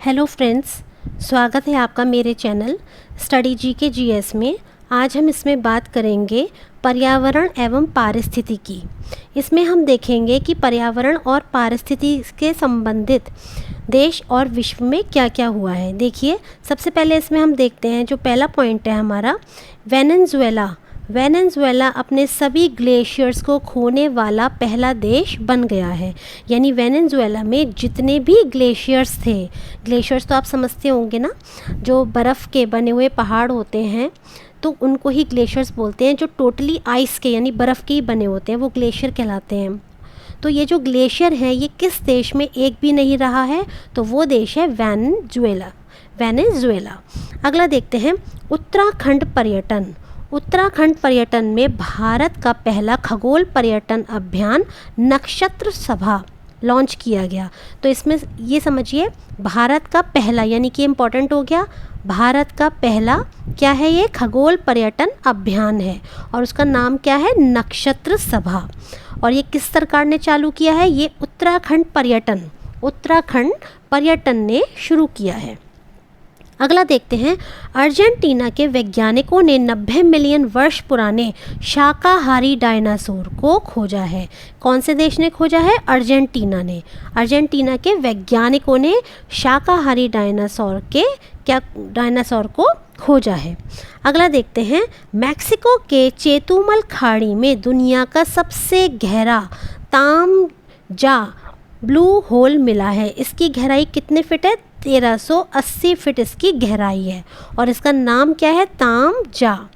Hello friends, स्वागत है आपका मेरे चैनल स्टडी जीके जीएस में। आज हम इसमें बात करेंगे पर्यावरण एवं पारिस्थितिकी। इसमें हम देखेंगे कि पर्यावरण और पारिस्थितिकी के संबंधित देश और विश्व में क्या क्या हुआ है। देखिए, सबसे पहले इसमें हम देखते हैं, जो पहला पॉइंट है हमारा, वेनेजुएला अपने सभी ग्लेशियर्स को खोने वाला पहला देश बन गया है। यानी वेनेजुएला में जितने भी ग्लेशियर्स थे, ग्लेशियर्स तो आप समझते होंगे ना, जो बर्फ़ के बने हुए पहाड़ होते हैं तो उनको ही ग्लेशियर्स बोलते हैं। जो टोटली आइस के यानी बर्फ़ के ही बने होते हैं वो ग्लेशियर कहलाते हैं। तो ये जो ग्लेशियर है ये किस देश में एक भी नहीं रहा है, तो वो देश है वेनेजुएला। अगला देखते हैं उत्तराखंड पर्यटन में भारत का पहला खगोल पर्यटन अभियान नक्षत्र सभा लॉन्च किया गया। तो इसमें ये समझिए, भारत का पहला यानी कि इम्पोर्टेंट हो गया, भारत का पहला क्या है, ये खगोल पर्यटन अभियान है और उसका नाम क्या है, नक्षत्र सभा। और ये किस सरकार ने चालू किया है, ये उत्तराखंड पर्यटन ने शुरू किया है। अगला देखते हैं, अर्जेंटीना के वैज्ञानिकों ने 90 मिलियन वर्ष पुराने शाकाहारी डायनासोर को खोजा है। कौन से देश ने खोजा है, अर्जेंटीना के वैज्ञानिकों ने शाकाहारी डायनासोर को खोजा है। अगला देखते हैं, मैक्सिको के चेतुमल खाड़ी में दुनिया का सबसे गहरा तामजा ब्लू होल मिला है। इसकी गहराई कितने फिट है, 1380 फिट इसकी गहराई है और इसका नाम क्या है, तामजा।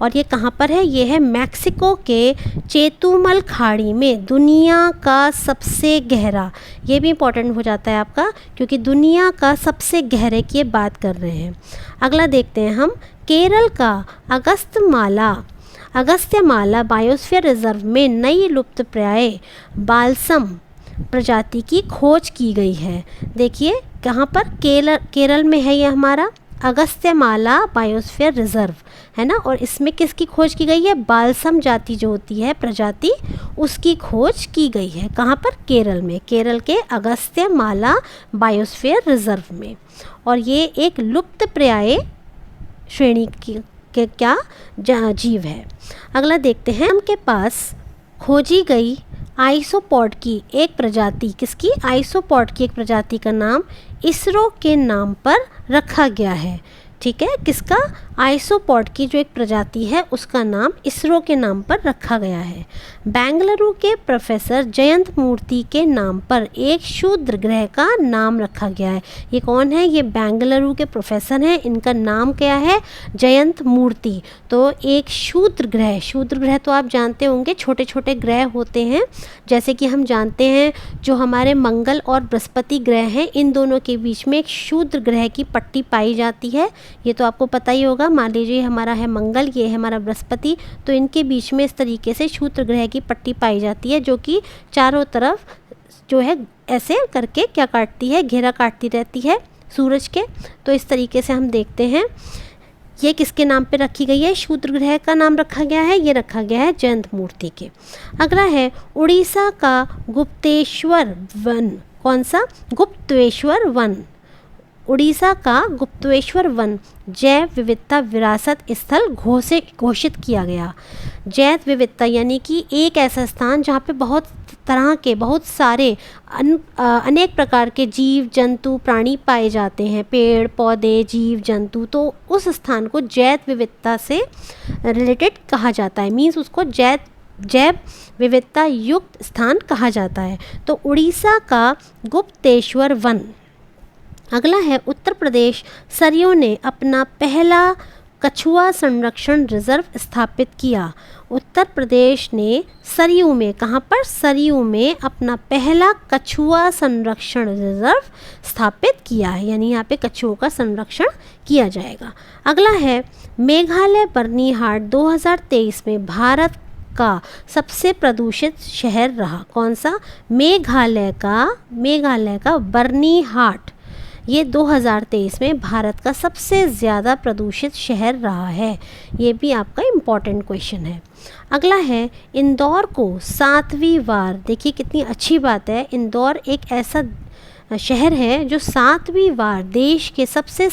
और ये कहाँ पर है, ये है मैक्सिको के चेतुमल खाड़ी में दुनिया का सबसे गहरा। ये भी इम्पोर्टेंट हो जाता है आपका, क्योंकि दुनिया का सबसे गहरे की बात कर रहे हैं। अगला देखते हैं हम, केरल का अगस्त्यमाला बायोस्फीयर रिजर्व में नई लुप्तप्राय बाल्सम प्रजाति की खोज की गई है। देखिए कहाँ पर, केरल में है ये हमारा अगस्त्यमाला बायोस्फीयर रिजर्व है ना, और इसमें किसकी खोज की गई है, बाल्सम जाति जो होती है प्रजाति, उसकी खोज की गई है। कहाँ पर, केरल में, केरल के अगस्त्यमाला बायोस्फीयर रिजर्व में। और ये एक लुप्तप्राय श्रेणी के क्या जीव है। अगला देखते हैं, उनके पास खोजी गई आइसोपॉड की एक प्रजाति, किसकी, आइसोपॉड की एक प्रजाति का नाम इसरो के नाम पर रखा गया है। ठीक है, किसका, आइसोपॉड की जो एक प्रजाति है उसका नाम इसरो के नाम पर रखा गया है। बेंगलुरु के प्रोफेसर जयंत मूर्ति के नाम पर एक क्षुद्र ग्रह का नाम रखा गया है। ये कौन है, ये बेंगलुरु के प्रोफेसर हैं, इनका नाम क्या है, जयंत मूर्ति। तो एक क्षुद्र ग्रह तो आप जानते होंगे, छोटे छोटे ग्रह होते हैं, जैसे कि हम जानते हैं जो हमारे मंगल और बृहस्पति ग्रह हैं, इन दोनों के बीच में एक क्षुद्र ग्रह की पट्टी पाई जाती है। ये तो आपको पता ही होगा। मान लीजिए हमारा है मंगल, ये है हमारा बृहस्पति, तो इनके बीच में इस तरीके से क्षुद्र ग्रह की पट्टी पाई जाती है, जो कि चारों तरफ जो है ऐसे करके क्या काटती है, घेरा काटती रहती है सूरज के। तो इस तरीके से हम देखते हैं, ये किसके नाम पे रखी गई है, क्षुद्र ग्रह का नाम रखा गया है, ये रखा गया है जयंत मूर्ति के। अगला है उड़ीसा का गुप्तेश्वर वन। कौन सा, गुप्तेश्वर वन। उड़ीसा का गुप्तेश्वर वन जैव विविधता विरासत स्थल घोषित किया गया। जैव विविधता यानी कि एक ऐसा स्थान जहाँ पे बहुत तरह के, बहुत सारे अनेक प्रकार के जीव जंतु प्राणी पाए जाते हैं, पेड़ पौधे जीव जंतु। तो उस स्थान को जैव विविधता से रिलेटेड कहा जाता है, मीन्स उसको जैव विविधता युक्त स्थान कहा जाता है। तो उड़ीसा का गुप्तेश्वर वन। अगला है, उत्तर प्रदेश सरयू ने अपना पहला कछुआ संरक्षण रिजर्व स्थापित किया। उत्तर प्रदेश ने सरयू में, कहाँ पर, सरयू में अपना पहला कछुआ संरक्षण रिजर्व स्थापित किया है, यानी यहाँ पे कछुओं का संरक्षण किया जाएगा। अगला है, मेघालय बर्नीहाट 2023 में भारत का सबसे प्रदूषित शहर रहा। कौन सा, मेघालय का बर्नीहाट, ये 2023 में भारत का सबसे ज़्यादा प्रदूषित शहर रहा है। ये भी आपका इम्पॉर्टेंट क्वेश्चन है। अगला है, इंदौर को 7वीं बार, देखिए कितनी अच्छी बात है, इंदौर एक ऐसा शहर है जो 7वीं बार देश के सबसे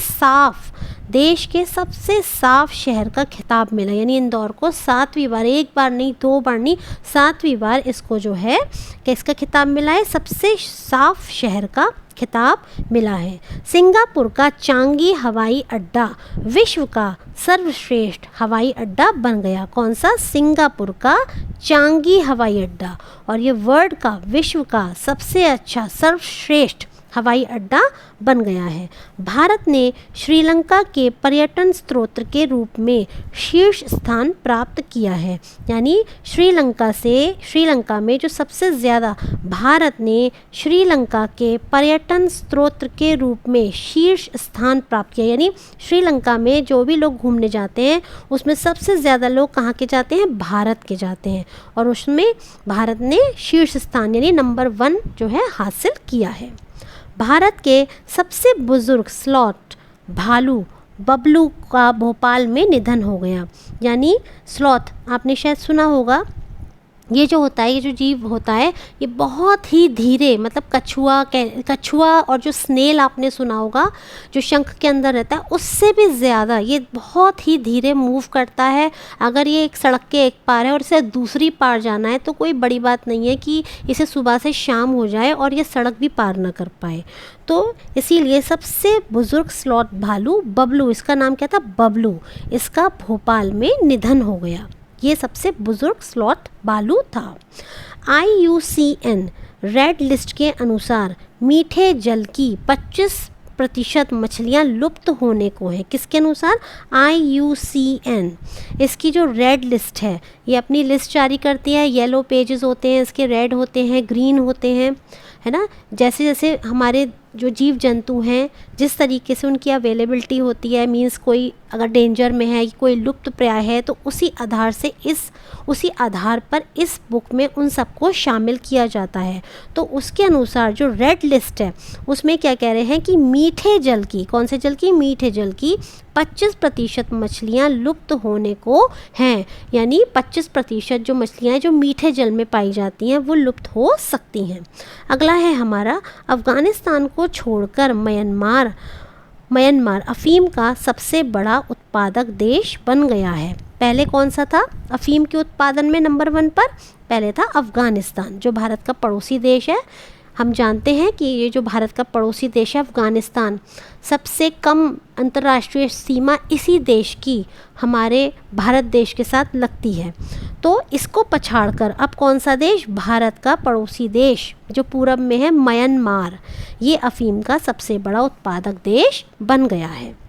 साफ शहर का खिताब मिला, यानी इंदौर को 7वीं बार, एक बार नहीं, 2 बार नहीं, 7वीं बार इसको जो है कि इसका खिताब मिला है, सबसे साफ शहर का खिताब मिला है। सिंगापुर का चांगी हवाई अड्डा विश्व का सर्वश्रेष्ठ हवाई अड्डा बन गया। कौन सा? सिंगापुर का चांगी हवाई अड्डा, और ये वर्ल्ड का, विश्व का सबसे अच्छा सर्वश्रेष्ठ हवाई अड्डा बन गया है। भारत ने श्रीलंका के पर्यटन स्रोत के रूप में शीर्ष स्थान प्राप्त किया है, यानी श्रीलंका में जो सबसे ज़्यादा, भारत ने श्रीलंका के पर्यटन स्रोत के रूप में शीर्ष स्थान प्राप्त किया, यानी श्रीलंका में जो भी लोग घूमने जाते हैं उसमें सबसे ज़्यादा लोग कहाँ के जाते हैं? भारत के जाते हैं, और उसमें भारत ने शीर्ष स्थान यानी नंबर 1 जो है हासिल किया है। भारत के सबसे बुजुर्ग स्लॉथ भालू बबलू का भोपाल में निधन हो गया। यानी स्लॉथ आपने शायद सुना होगा, ये जो होता है, ये जो जीव होता है, ये बहुत ही धीरे, मतलब कछुआ और जो स्नेल आपने सुना होगा जो शंख के अंदर रहता है, उससे भी ज़्यादा ये बहुत ही धीरे मूव करता है। अगर ये एक सड़क के एक पार है और इसे दूसरी पार जाना है तो कोई बड़ी बात नहीं है कि इसे सुबह से शाम हो जाए और ये सड़क भी पार ना कर पाए। तो इसीलिए सबसे बुजुर्ग स्लॉथ भालू बबलू, इसका नाम क्या था? बबलू, इसका भोपाल में निधन हो गया। ये सबसे बुजुर्ग स्लॉथ भालू था। IUCN रेड लिस्ट के अनुसार मीठे जल की 25% मछलियाँ लुप्त होने को है। किसके अनुसार? IUCN। इसकी जो रेड लिस्ट है, ये अपनी लिस्ट जारी करती है, येलो पेजेस होते हैं इसके, रेड होते हैं, ग्रीन होते हैं, है ना। जैसे जैसे हमारे जो जीव जंतु हैं, जिस तरीके से उनकी अवेलेबिलिटी होती है, मींस कोई अगर डेंजर में है, कोई लुप्त प्राय है, तो उसी आधार पर इस बुक में उन सबको शामिल किया जाता है। तो उसके अनुसार जो रेड लिस्ट है उसमें क्या कह रहे हैं कि मीठे जल की, कौन से जल की? मीठे जल की 25% मछलियाँ लुप्त होने को हैं, यानी 25% जो मछलियाँ जो मीठे जल में पाई जाती हैं वो लुप्त हो सकती हैं। अगला है हमारा, अफ़गानिस्तान को छोड़कर म्यांमार अफ़ीम का सबसे बड़ा उत्पादक देश बन गया है। पहले कौन सा था अफ़ीम के उत्पादन में नंबर 1 पर? पहले था अफ़गानिस्तान, जो भारत का पड़ोसी देश है। हम जानते हैं कि ये जो भारत का पड़ोसी देश है अफ़गानिस्तान, सबसे कम अंतर्राष्ट्रीय सीमा इसी देश की हमारे भारत देश के साथ लगती है। तो इसको पछाड़कर अब कौन सा देश? भारत का पड़ोसी देश जो पूरब में है, म्यांमार, ये अफ़ीम का सबसे बड़ा उत्पादक देश बन गया है।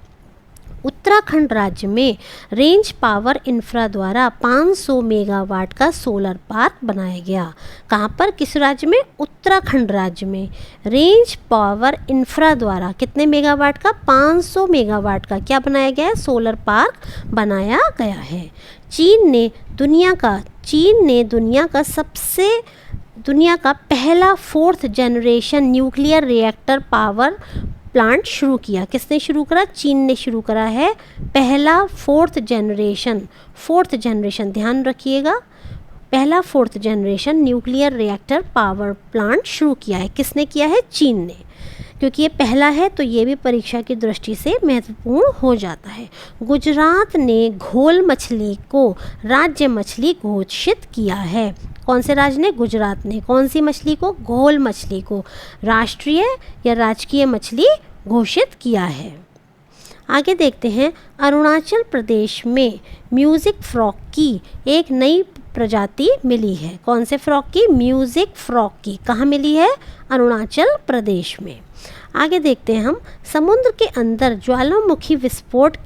उत्तराखंड राज्य में रेंज पावर इंफ्रा द्वारा 500 मेगावाट का सोलर पार्क बनाया गया। कहाँ पर? किस राज्य में? उत्तराखंड राज्य में। रेंज पावर इंफ्रा द्वारा कितने मेगावाट का? 500 मेगावाट का क्या बनाया गया है? सोलर पार्क बनाया गया है। चीन ने दुनिया का पहला 4th generation nuclear reactor power plant शुरू किया। किसने शुरू करा? चीन ने शुरू करा है पहला 4th जनरेशन, ध्यान रखिएगा, पहला 4th generation nuclear reactor power plant शुरू किया है। किसने किया है? चीन ने। क्योंकि ये पहला है तो ये भी परीक्षा की दृष्टि से महत्वपूर्ण हो जाता है। गुजरात ने घोल मछली को राज्य मछली घोषित किया है। कौन से राज्य ने? गुजरात ने। कौन सी मछली को? घोल मछली को राष्ट्रीय या राजकीय मछली घोषित किया है। आगे देखते हैं, अरुणाचल प्रदेश में म्यूज़िक फ्रॉक की एक नई प्रजाति मिली है। कौन से फ्रॉक की? म्यूज़िक फ्रॉक की। कहाँ मिली है? अरुणाचल प्रदेश में। आगे देखते हैं हम, समुद्र के अंदर ज्वालामुखी विस्फोट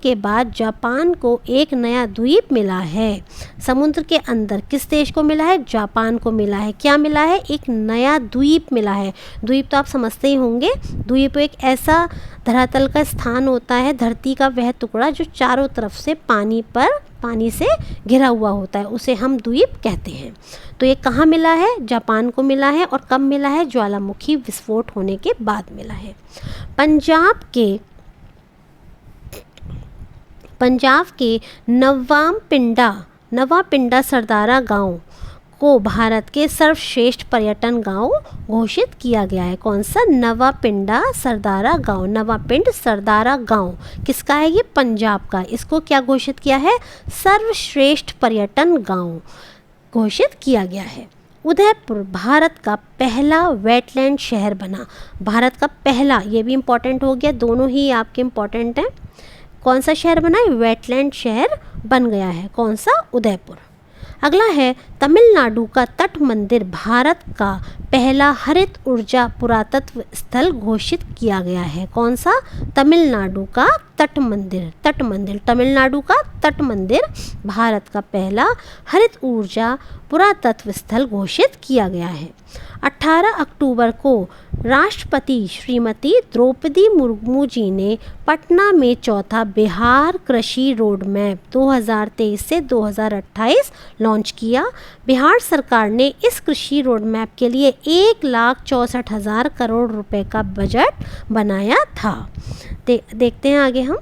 के बाद जापान को एक नया द्वीप मिला है। समुद्र के अंदर किस देश को मिला है? जापान को मिला है। क्या मिला है? एक नया द्वीप मिला है। द्वीप तो आप समझते ही होंगे, द्वीप एक ऐसा धरातल का स्थान होता है, धरती का वह टुकड़ा जो चारों तरफ से पानी से घिरा हुआ होता है, उसे हम द्वीप कहते हैं। तो ये कहाँ मिला है? जापान को मिला है। और कब मिला है? ज्वालामुखी विस्फोट होने के बाद मिला है। पंजाब के नवापिंडा सरदारा गांव को भारत के सर्वश्रेष्ठ पर्यटन गांव घोषित किया गया है? कौन सा? नवापिंडा सरदारा गांव। नवापिंड सरदारा गांव किसका है? ये पंजाब का। इसको क्या घोषित किया है? सर्वश्रेष्ठ पर्यटन गांव घोषित किया गया है। उदयपुर भारत का पहला वेटलैंड शहर बना। भारत का पहला, ये भी इम्पॉर्टेंट हो गया, दोनों ही आपके इम्पॉर्टेंट हैं। कौन सा शहर बना है? वेटलैंड शहर बन गया है। कौन सा? उदयपुर। अगला है तमिलनाडु का तट मंदिर भारत का पहला हरित ऊर्जा पुरातत्व स्थल घोषित किया गया है। कौन सा? तमिलनाडु का तट मंदिर। तट मंदिर, तमिलनाडु का तट मंदिर भारत का पहला हरित ऊर्जा पुरातत्व स्थल घोषित किया गया है। 18 अक्टूबर को राष्ट्रपति श्रीमती द्रौपदी मुर्मू जी ने पटना में चौथा बिहार कृषि रोड मैप 2023 से 2028 लॉन्च किया। बिहार सरकार ने इस कृषि रोड मैप के लिए 1,64,000 करोड़ रुपए का बजट बनाया था। देखते हैं आगे हम,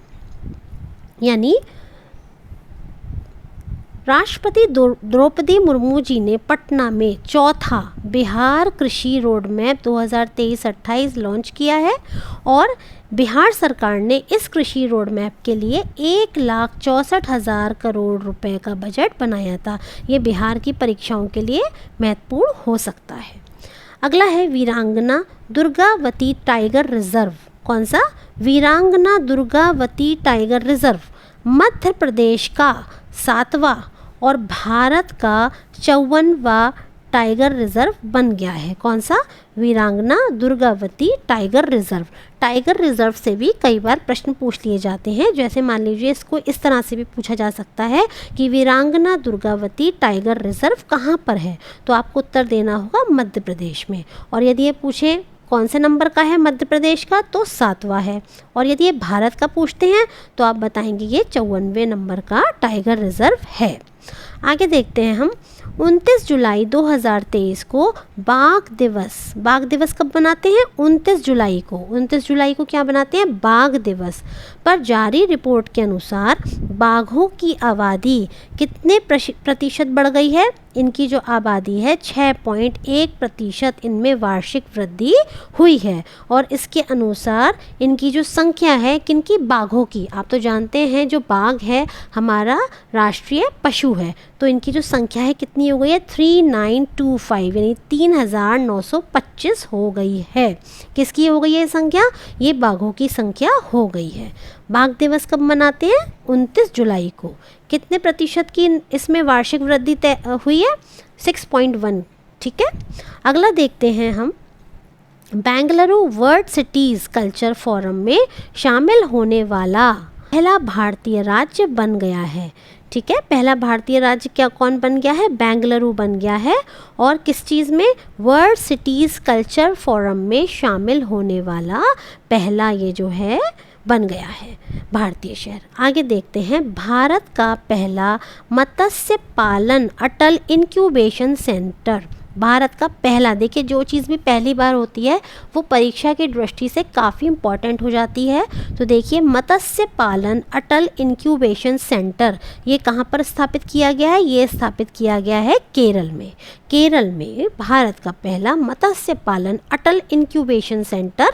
यानी राष्ट्रपति द्रौपदी मुर्मू जी ने पटना में चौथा बिहार कृषि रोड मैप 2023-28 लॉन्च किया है और बिहार सरकार ने इस कृषि रोड मैप के लिए 1,64,000 करोड़ रुपए का बजट बनाया था। ये बिहार की परीक्षाओं के लिए महत्वपूर्ण हो सकता है। अगला है वीरांगना दुर्गावती टाइगर रिजर्व। कौन सा? वीरांगना दुर्गावती टाइगर रिजर्व मध्य प्रदेश का 7वां और भारत का 54वां टाइगर रिजर्व बन गया है। कौन सा? वीरांगना Durgavati tiger reserve. Tiger reserve से भी कई बार प्रश्न पूछ लिए जाते हैं, जैसे मान लीजिए इसको इस तरह से भी पूछा जा सकता है कि वीरांगना दुर्गावती टाइगर रिजर्व कहाँ पर है, तो आपको उत्तर देना होगा मध्य प्रदेश में। और यदि ये पूछे कौन से नंबर का है मध्य प्रदेश का, तो 7वां है। और यदि ये भारत का पूछते हैं तो आप बताएंगे ये 54वें नंबर का टाइगर रिजर्व है। आगे देखते हैं हम, 29 जुलाई 2023 को बाघ दिवस। बाघ दिवस कब बनाते हैं? 29 जुलाई को। 29 जुलाई को क्या बनाते हैं? बाघ दिवस पर जारी रिपोर्ट के अनुसार बाघों की आबादी कितने प्रतिशत बढ़ गई है? इनकी जो आबादी है 6.1% इनमें वार्षिक वृद्धि हुई है। और इसके अनुसार इनकी जो संख्या है किनकी? बाघों की। आप तो जानते हैं जो बाघ है हमारा राष्ट्रीय पशु है, तो इनकी जो संख्या है कितनी हो गई है? 3925, यानी 3925 हो गई है। किसकी हो गई है संख्या? ये बाघों की संख्या हो गई है। बाघ दिवस कब मनाते हैं? 29 जुलाई को। कितने प्रतिशत की इसमें वार्षिक वृद्धि हुई है? 6.1। ठीक है। अगला देखते हैं हम, Bengaluru world cities culture forum में शामिल होने वाला पहला भारतीय राज्य बन गया है। ठीक है, पहला भारतीय राज्य क्या कौन बन गया है? बेंगलुरु बन गया है। और किस चीज़ में? वर्ल्ड सिटीज़ कल्चर फोरम में शामिल होने वाला पहला ये जो है बन गया है भारतीय शहर। आगे देखते हैं, भारत का पहला मत्स्य पालन अटल इंक्यूबेशन सेंटर। भारत का पहला, देखिए जो चीज़ भी पहली बार होती है वो परीक्षा की दृष्टि से काफ़ी इम्पॉर्टेंट हो जाती है। तो देखिए, मत्स्य पालन अटल इंक्यूबेशन सेंटर ये कहाँ पर स्थापित किया गया है? ये स्थापित किया गया है केरल में। केरल में भारत का पहला मत्स्य पालन अटल इंक्यूबेशन सेंटर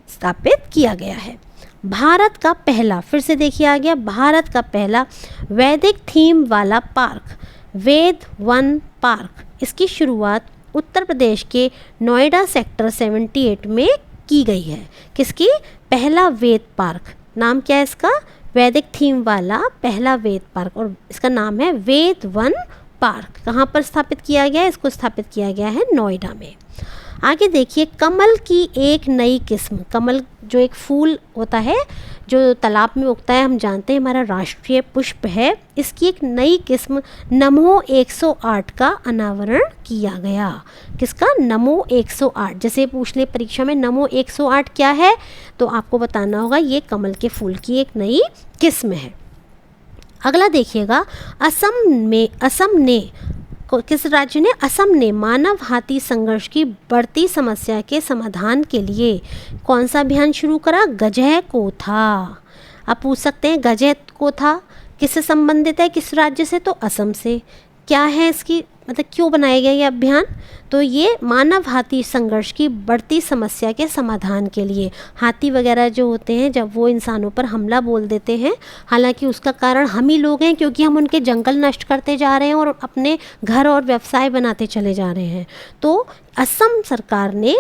स्थापित किया गया है। भारत का पहला, फिर से देखिए आ गया, भारत का पहला वैदिक थीम वाला पार्क वेद वन पार्क, इसकी शुरुआत उत्तर प्रदेश के नोएडा सेक्टर 78 में की गई है। किसकी? पहला वेद पार्क। नाम क्या है इसका? वैदिक थीम वाला पहला वेद पार्क, और इसका नाम है वेद वन पार्क। कहाँ पर स्थापित किया गया है? इसको स्थापित किया गया है नोएडा में। आगे देखिए, कमल की एक नई किस्म। कमल जो एक फूल होता है जो तालाब में उगता है, हम जानते हैं हमारा राष्ट्रीय पुष्प है, इसकी एक नई किस्म नमो 108 का अनावरण किया गया। किसका? नमो 108। जैसे पूछ ले परीक्षा में नमो 108 क्या है, तो आपको बताना होगा ये कमल के फूल की एक नई किस्म है। अगला देखिएगा, असम ने किस राज्य ने? असम ने मानव हाथी संघर्ष की बढ़ती समस्या के समाधान के लिए कौन सा अभियान शुरू करा? गजह को था। आप पूछ सकते हैं गजह को था किससे संबंधित है, किस राज्य से? तो असम से। क्या है इसकी मतलब क्यों बनाया गया ये अभियान? तो ये मानव हाथी संघर्ष की बढ़ती समस्या के समाधान के लिए। हाथी वगैरह जो होते हैं जब वो इंसानों पर हमला बोल देते हैं, हालांकि उसका कारण हम ही लोग हैं, क्योंकि हम उनके जंगल नष्ट करते जा रहे हैं और अपने घर और व्यवसाय बनाते चले जा रहे हैं। तो असम सरकार ने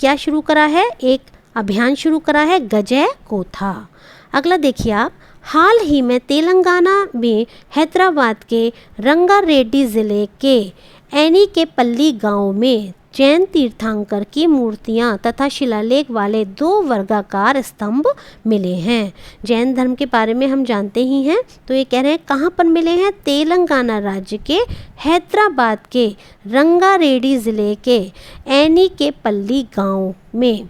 क्या शुरू करा है? एक अभियान शुरू करा है, गजय कोथा। अगला देखिए आप, हाल ही में तेलंगाना में हैदराबाद के रंगारेड्डी ज़िले के एनीकेपल्ली गांव में जैन तीर्थंकर की मूर्तियां तथा शिलालेख वाले 2 वर्गाकार स्तंभ मिले हैं। जैन धर्म के बारे में हम जानते ही हैं, तो ये कह रहे हैं कहाँ पर मिले हैं? तेलंगाना राज्य के हैदराबाद के रंगारेड्डी ज़िले के एनीकेपल्ली गांव में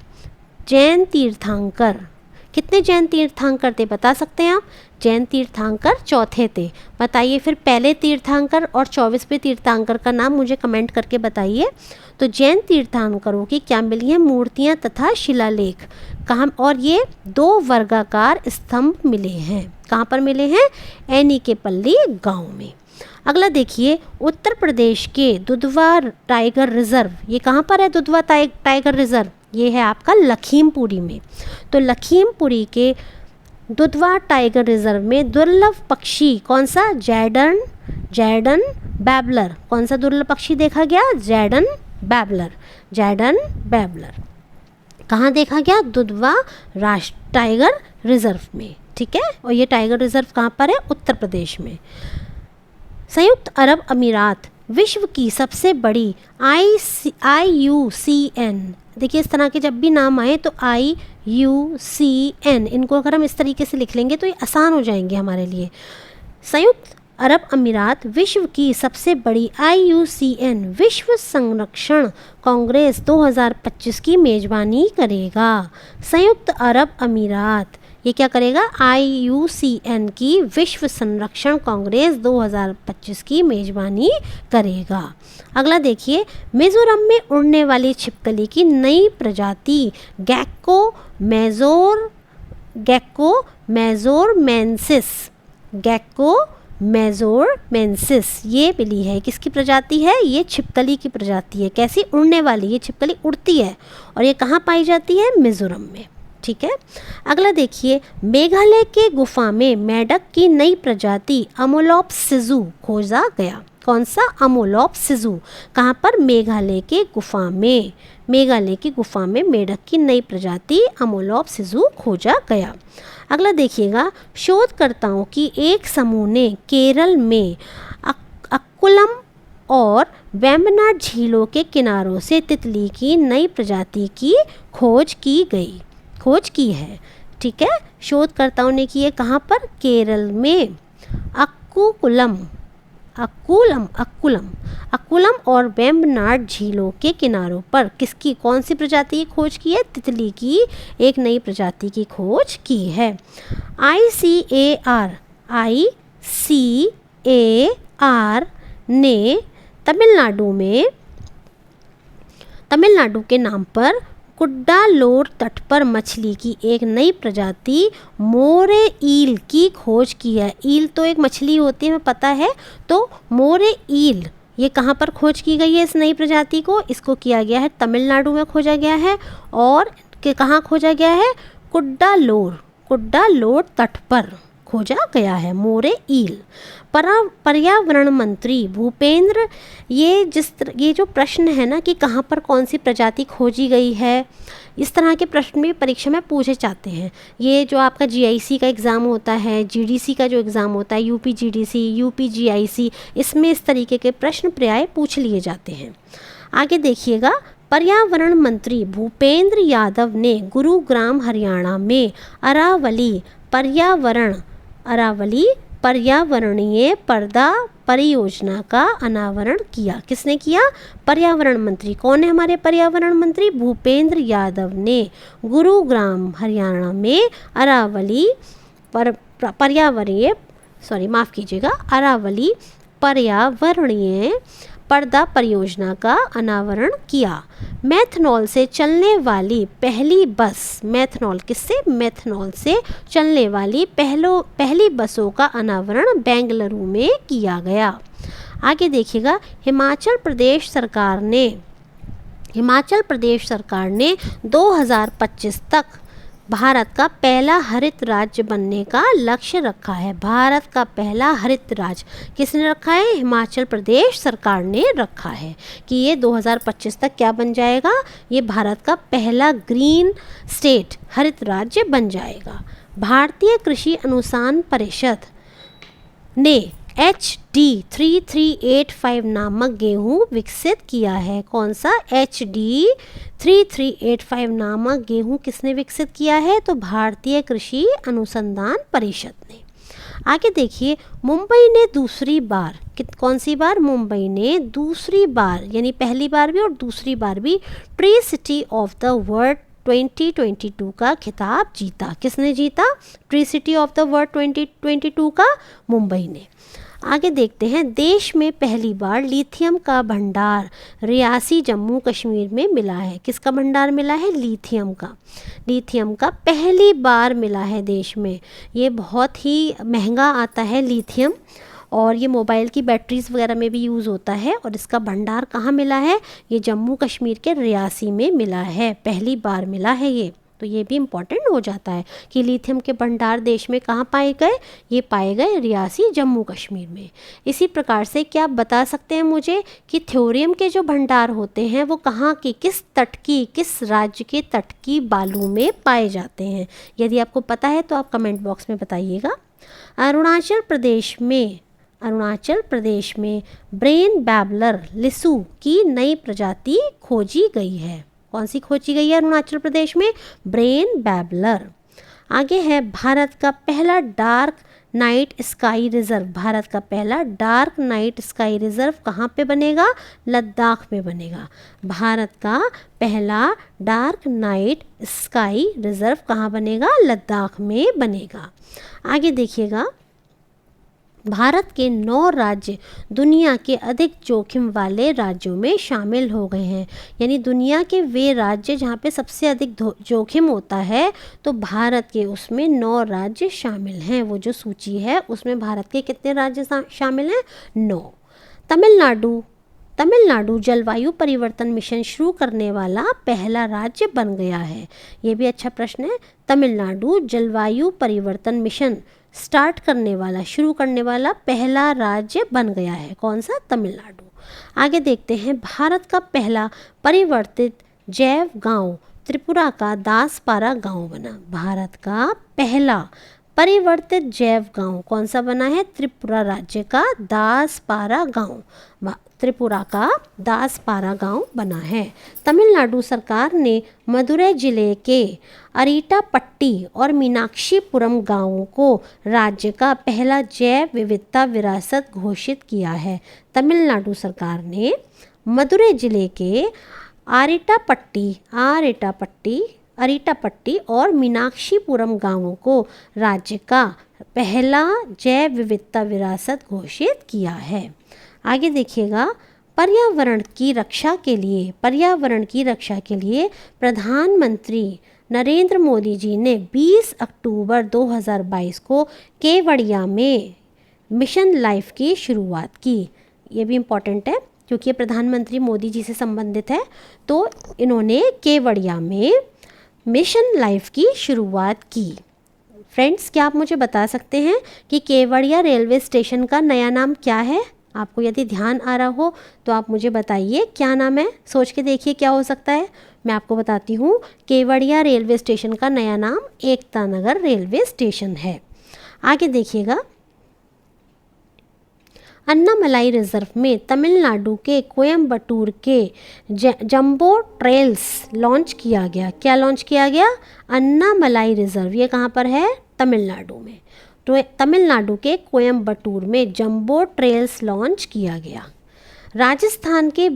जैन तीर्थंकर, कितने जैन तीर्थंकर थे बता सकते हैं आप? जैन तीर्थंकर चौथे थे। बताइए फिर पहले तीर्थंकर और 24वें तीर्थंकर का नाम मुझे कमेंट करके बताइए। तो जैन तीर्थंकरों की क्या मिली हैं? मूर्तियां तथा शिलालेख। कहाँ? और ये 2 वर्गाकार स्तंभ मिले हैं। कहाँ पर मिले हैं? एनीकेपल्ली गांव में। अगला देखिए, उत्तर प्रदेश के दुधवा टाइगर रिजर्व, ये कहाँ पर है दुधवा टाइगर रिजर्व? ये है आपका लखीमपुरी में। तो लखीमपुरी के दुधवा टाइगर रिजर्व में दुर्लभ पक्षी कौन सा? Jadon babbler. कौन सा दुर्लभ पक्षी देखा गया? Jadon babbler. कहाँ देखा गया? दुधवा टाइगर रिजर्व में। ठीक है, और ये टाइगर रिजर्व कहाँ पर है? उत्तर प्रदेश में। संयुक्त अरब अमीरात विश्व की सबसे बड़ी IUCN, देखिए इस तरह के जब भी नाम आए तो IUCN, इनको अगर हम इस तरीके से लिख लेंगे तो ये आसान हो जाएंगे हमारे लिए। संयुक्त अरब अमीरात विश्व की सबसे बड़ी IUCN विश्व संरक्षण कांग्रेस 2025 की मेज़बानी करेगा। संयुक्त अरब अमीरात ये क्या करेगा? IUCN की विश्व संरक्षण कांग्रेस 2025 की मेज़बानी करेगा। अगला देखिए, मिज़ोरम में उड़ने वाली छिपकली की नई प्रजाति गैक्को मेजोरमेंसिस ये मिली है। किसकी प्रजाति है? ये छिपकली की प्रजाति है। कैसी? उड़ने वाली। ये छिपकली उड़ती है और ये कहाँ पाई जाती है? मिज़ोरम में। ठीक है, अगला देखिए, मेघालय के गुफा में मेढक की नई प्रजाति अमोलॉप्स सिजू खोजा गया। कौन सा? अमोलॉप्स सिजू। कहाँ पर? मेघालय की गुफा में मेढक की नई प्रजाति अमोलॉप्स सिजू खोजा गया। अगला देखिएगा, शोधकर्ताओं की एक समूह ने केरल में अक्कुलम और वेम्बनाड झीलों के किनारों से तितली की नई प्रजाति की खोज की है। ठीक है, शोधकर्ताओं ने की है। कहाँ पर? केरल में अक्कुलम और वेम्बनाड झीलों के किनारों पर किसकी कौन सी प्रजाति की खोज की है? तितली की एक नई प्रजाति की खोज की है। ICAR ने तमिलनाडु के नाम पर कुड्डालोर तट पर मछली की एक नई प्रजाति मोरे ईल की खोज की है। ईल तो एक मछली होती है, हमें पता है। तो मोरे ईल ये कहाँ पर खोज की गई है? इस नई प्रजाति को, इसको किया गया है तमिलनाडु में खोजा गया है। और कहाँ खोजा गया है? कुड्डालोर तट पर खोजा गया है मोरे ईल। पर्यावरण मंत्री भूपेंद्र, ये जो प्रश्न है ना कि कहाँ पर कौन सी प्रजाति खोजी गई है, इस तरह के प्रश्न भी परीक्षा में पूछे जाते हैं। ये जो आपका GIC का एग्ज़ाम होता है, GDC का जो एग्ज़ाम होता है, UP GDC, UP GIC, इसमें इस तरीके के प्रश्न प्राय पूछ लिए जाते हैं। आगे देखिएगा, पर्यावरण मंत्री भूपेंद्र यादव ने गुरुग्राम हरियाणा में अरावली पर्यावरणीय पर्दा परियोजना का अनावरण किया। किसने किया? पर्यावरण मंत्री। कौन है हमारे पर्यावरण मंत्री? भूपेंद्र यादव ने गुरुग्राम हरियाणा में अरावली पर्यावरणीय पर्दा परियोजना का अनावरण किया। मेथनॉल से चलने वाली पहली बस, मेथनॉल से चलने वाली पहली बसों का अनावरण बेंगलुरु में किया गया। आगे देखिएगा, हिमाचल प्रदेश सरकार ने 2025 तक भारत का पहला हरित राज्य बनने का लक्ष्य रखा है। भारत का पहला हरित राज्य किसने रखा है? हिमाचल प्रदेश सरकार ने रखा है कि ये 2025 तक क्या बन जाएगा? ये भारत का पहला ग्रीन स्टेट हरित राज्य बन जाएगा। भारतीय कृषि अनुसंधान परिषद ने HD 3385 नामक गेहूं विकसित किया है। कौन सा? HD 3385 नामक गेहूं किसने विकसित किया है? तो भारतीय कृषि अनुसंधान परिषद ने। आगे देखिए, मुंबई ने दूसरी बार, कौन सी बार? मुंबई ने दूसरी बार, यानी पहली बार भी और दूसरी बार भी, tree city of the world 2022 का खिताब जीता। किसने जीता tree city of the world 2022 का? मुंबई ने। आगे देखते हैं, देश में पहली बार लिथियम का भंडार रियासी जम्मू कश्मीर में मिला है। किसका भंडार मिला है? लिथियम का। लिथियम का पहली बार मिला है देश में। ये बहुत ही महंगा आता है लिथियम, और ये मोबाइल की बैटरीज़ वगैरह में भी यूज़ होता है। और इसका भंडार कहाँ मिला है? ये जम्मू कश्मीर के रियासी में मिला है, पहली बार मिला है ये। तो ये भी इम्पॉर्टेंट हो जाता है कि लिथियम के भंडार देश में कहाँ पाए गए? ये पाए गए रियासी जम्मू कश्मीर में। इसी प्रकार से क्या आप बता सकते हैं मुझे कि थ्योरियम के जो भंडार होते हैं वो कहाँ की, किस राज्य के तट की बालू में पाए जाते हैं? यदि आपको पता है तो आप कमेंट बॉक्स में बताइएगा। अरुणाचल प्रदेश में ब्रेन बैबलर लिसू की नई प्रजाति खोजी गई है। कौन सी खोजी गई है अरुणाचल प्रदेश में? Brain babbler. आगे है, भारत का पहला dark night sky reserve. Bharat का पहला डार्क नाइट स्काई रिजर्व कहाँ पे बनेगा? लद्दाख में बनेगा। भारत का पहला डार्क नाइट स्काई रिजर्व कहाँ बनेगा? लद्दाख में बनेगा। आगे देखिएगा, भारत के 9 राज्य दुनिया के अधिक जोखिम वाले राज्यों में शामिल हो गए हैं। यानी दुनिया के वे राज्य जहाँ पे सबसे अधिक जोखिम होता है, तो भारत के उसमें 9 राज्य शामिल हैं। वो जो सूची है उसमें भारत के कितने राज्य शामिल हैं? 9। तमिलनाडु जलवायु परिवर्तन मिशन शुरू करने वाला पहला राज्य बन गया है। ये भी अच्छा प्रश्न है। तमिलनाडु जलवायु परिवर्तन मिशन शुरू करने वाला पहला राज्य बन गया है। कौन सा? तमिलनाडु। आगे देखते हैं, भारत का पहला परिवर्तित जैव गांव त्रिपुरा का दासपारा गांव बना। भारत का पहला परिवर्तित जैव गांव कौन सा बना है? त्रिपुरा राज्य का दासपारा गांव, त्रिपुरा का दासपारा गांव बना है। तमिलनाडु सरकार ने मदुरै जिले के अरीटापट्टी और मीनाक्षीपुरम गांवों को राज्य का पहला जैव विविधता विरासत घोषित किया है। तमिलनाडु सरकार ने मदुरै जिले के अरीटापट्टी और मीनाक्षीपुरम गांवों को राज्य का पहला जैव विविधता विरासत घोषित किया है। आगे देखिएगा, पर्यावरण की रक्षा के लिए प्रधानमंत्री नरेंद्र मोदी जी ने 20 अक्टूबर 2022 को केवड़िया में मिशन लाइफ की शुरुआत की। ये भी इम्पॉर्टेंट है क्योंकि ये प्रधानमंत्री मोदी जी से संबंधित है। तो इन्होंने केवड़िया में मिशन लाइफ की शुरुआत की। फ्रेंड्स, क्या आप मुझे बता सकते हैं कि केवड़िया रेलवे स्टेशन का नया नाम क्या है? आपको यदि ध्यान आ रहा हो तो आप मुझे बताइए क्या नाम है। सोच के देखिए क्या हो सकता है। मैं आपको बताती हूँ, केवड़िया रेलवे स्टेशन का नया नाम एकता नगर रेलवे स्टेशन है। आगे देखिएगा, अन्नामलाई रिजर्व में तमिलनाडु के कोयम्बटूर के जंबो ट्रेल्स लॉन्च किया गया। क्या लॉन्च किया गया? अन्नामलाई रिजर्व। ये कहाँ पर है? तमिलनाडु में। तो तमिलनाडु के कोयम्बटूर में जंबो ट्रेल्स लॉन्च किया गया। राजस्थान के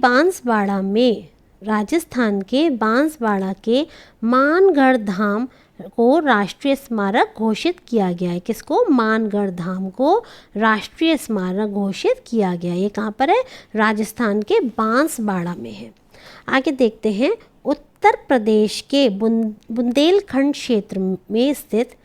बांसवाड़ा के मानगढ़ धाम को राष्ट्रीय स्मारक घोषित किया गया है। किसको? मानगढ़ धाम को राष्ट्रीय स्मारक घोषित किया गया। ये कहाँ पर है? राजस्थान के बांसवाड़ा में है। आगे देखते हैं, उत्तर प्रदेश के बुंदेलखंड क्षेत्र में स्थित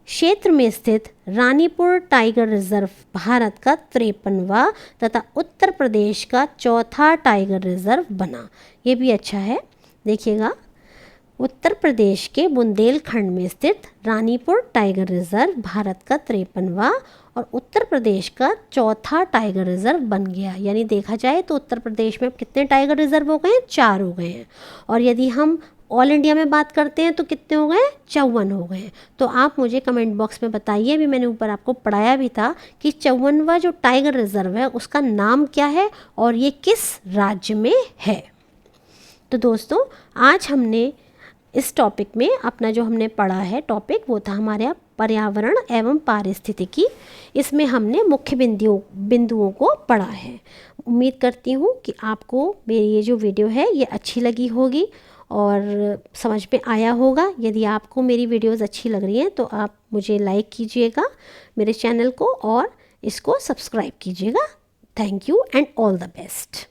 क्षेत्र में स्थित रानीपुर टाइगर रिजर्व भारत का 53वां तथा उत्तर प्रदेश का 4था टाइगर रिजर्व बना। ये भी अच्छा है, देखिएगा। उत्तर प्रदेश के बुंदेलखंड में स्थित रानीपुर टाइगर रिजर्व भारत का 53वां और उत्तर प्रदेश का 4था टाइगर रिजर्व बन गया। यानी देखा जाए तो उत्तर प्रदेश में कितने टाइगर रिजर्व हो गए हैं? 4 हो गए हैं। और यदि हम ऑल इंडिया में बात करते हैं तो कितने हो गए? 54 हो गए हैं। तो आप मुझे कमेंट बॉक्स में बताइए, अभी मैंने ऊपर आपको पढ़ाया भी था कि 54वां जो टाइगर रिजर्व है उसका नाम क्या है और ये किस राज्य में है। तो दोस्तों, आज हमने इस टॉपिक में अपना जो हमने पढ़ा है टॉपिक, वो था हमारे पर्यावरण एवं पारिस्थितिकी। इसमें हमने मुख्य बिंदुओं को पढ़ा है। उम्मीद करती हूँ कि आपको मेरी ये जो वीडियो है ये अच्छी लगी होगी और समझ में आया होगा। यदि आपको मेरी वीडियोस अच्छी लग रही हैं तो आप मुझे लाइक कीजिएगा मेरे चैनल को और इसको सब्सक्राइब कीजिएगा। Thank you and all the best.